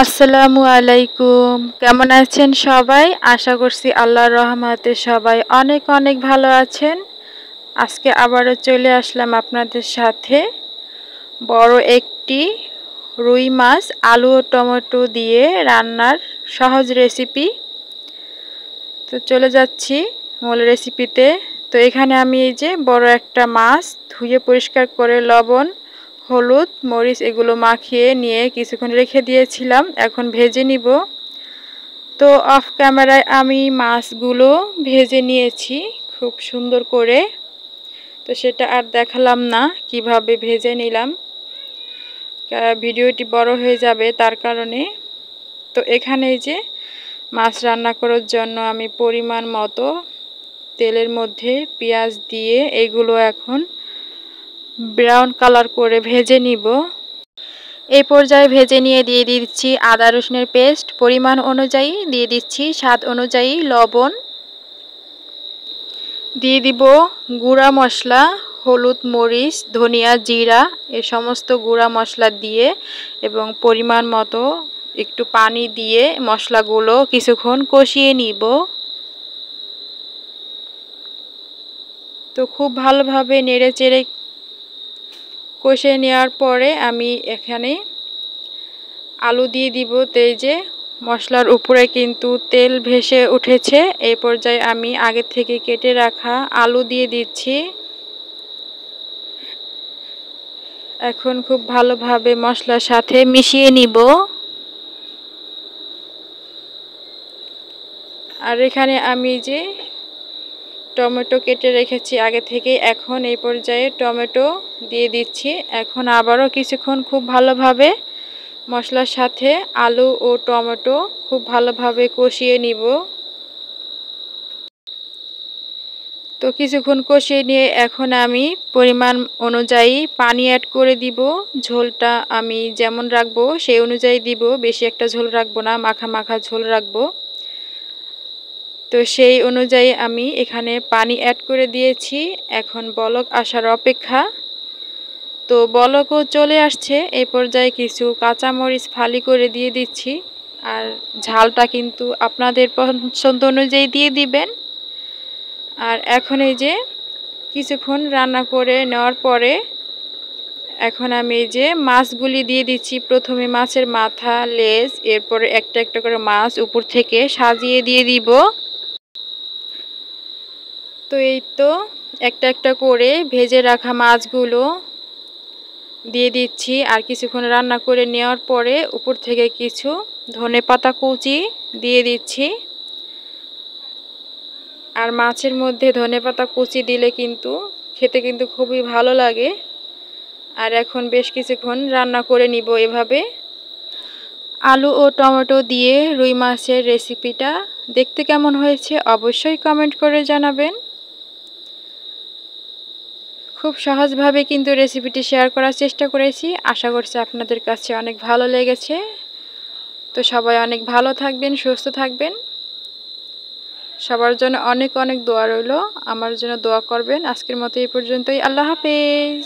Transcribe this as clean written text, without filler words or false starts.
আসসালামু আলাইকুম। কেমন আছেন সবাই? আশা করছি আল্লাহর রহমতে সবাই অনেক অনেক ভালো আছেন। আজকে আবারও চলে আসলাম আপনাদের সাথে বড় একটি রুই মাছ আলু ও টমেটো দিয়ে রান্নার সহজ রেসিপি। তো চলে যাচ্ছি মূল রেসিপিতে। তো এখানে আমি এই যে বড় একটা মাছ ধুয়ে পরিষ্কার করে লবণ, হলুদ, মরিচ এগুলো মাখিয়ে নিয়ে কিছুক্ষণ রেখে দিয়েছিলাম। এখন ভেজে নিব। তো অফ ক্যামেরায় আমি মাছগুলো ভেজে নিয়েছি খুব সুন্দর করে। তো সেটা আর দেখালাম না কিভাবে ভেজে নিলাম, ভিডিওটি বড় হয়ে যাবে তার কারণে। তো এখানে এই যে মাছ রান্না করার জন্য আমি পরিমাণ মতো তেলের মধ্যে পেঁয়াজ দিয়ে এগুলো এখন ব্রাউন কালার করে ভেজে নিব। এই পর্যায়ে ভেজে নিয়ে দিয়ে দিচ্ছি আদা রসুনের পেস্ট, পরিমাণ অনুযায়ী দিয়ে দিচ্ছি স্বাদ অনুযায়ী লবণ, দিয়ে দিব গুঁড়া মশলা, হলুদ, মরিচ, ধনিয়া, জিরা এ সমস্ত গুঁড়া মশলা দিয়ে এবং পরিমাণ মতো একটু পানি দিয়ে মশলাগুলো কিছুক্ষণ কষিয়ে নিব। তো খুব ভালোভাবে নেড়ে চেড়ে কষিয়ে নেওয়ার পরে আমি এখানে আলু দিয়ে দিব। তো এই যে মশলার উপরে কিন্তু তেল ভেসে উঠেছে। এই পর্যায়ে আমি আগে থেকে কেটে রাখা আলু দিয়ে দিচ্ছি। এখন খুব ভালোভাবে মশলার সাথে মিশিয়ে নিব। আর এখানে আমি যে টমেটো কেটে রেখেছি আগে থেকে, এখন এই পর্যায়ে টমেটো দিয়ে দিচ্ছি। এখন আবারও কিছুক্ষণ খুব ভালোভাবে মশলার সাথে আলু ও টমেটো খুব ভালোভাবে কষিয়ে নিব। তো কিছুক্ষণ কষিয়ে নিয়ে এখন আমি পরিমাণ অনুযায়ী পানি অ্যাড করে দিব। ঝোলটা আমি যেমন রাখবো সেই অনুযায়ী দিব, বেশি একটা ঝোল রাখবো না, মাখা মাখা ঝোল রাখবো। তো সেই অনুযায়ী আমি এখানে পানি অ্যাড করে দিয়েছি। এখন বলক আসার অপেক্ষা। তো বলকও চলে আসছে। এই পর্যায়ে কিছু কাঁচামরিচ ফালি করে দিয়ে দিচ্ছি। আর ঝালটা কিন্তু আপনাদের পছন্দ অনুযায়ী দিয়ে দিবেন। আর এখন এই যে কিছুক্ষণ রান্না করে নেওয়ার পরে এখন আমি এই যে মাছগুলি দিয়ে দিচ্ছি। প্রথমে মাছের মাথা, লেজ, এরপরে একটা একটা করে মাছ উপর থেকে সাজিয়ে দিয়ে দিব। তো এই তো একটা একটা করে ভেজে রাখা মাছগুলো দিয়ে দিচ্ছি। আর কিছুক্ষণ রান্না করে নেওয়ার পরে উপর থেকে কিছু ধনেপাতা কুচি দিয়ে দিচ্ছি। আর মাছের মধ্যে ধনেপাতা কুচি দিলে কিন্তু খেতে কিন্তু খুবই ভালো লাগে। আর এখন বেশ কিছুক্ষণ রান্না করে নিব এভাবে। আলু ও টমেটো দিয়ে রুই মাছের রেসিপিটা দেখতে কেমন হয়েছে অবশ্যই কমেন্ট করে জানাবেন। খুব সহজভাবে কিন্তু রেসিপিটি শেয়ার করার চেষ্টা করেছি। আশা করছি আপনাদের কাছে অনেক ভালো লেগেছে। তো সবাই অনেক ভালো থাকবেন, সুস্থ থাকবেন। সবার জন্য অনেক অনেক দোয়া রইল। আমার জন্য দোয়া করবেন। আজকের মতো এই পর্যন্তই। আল্লাহ হাফেজ।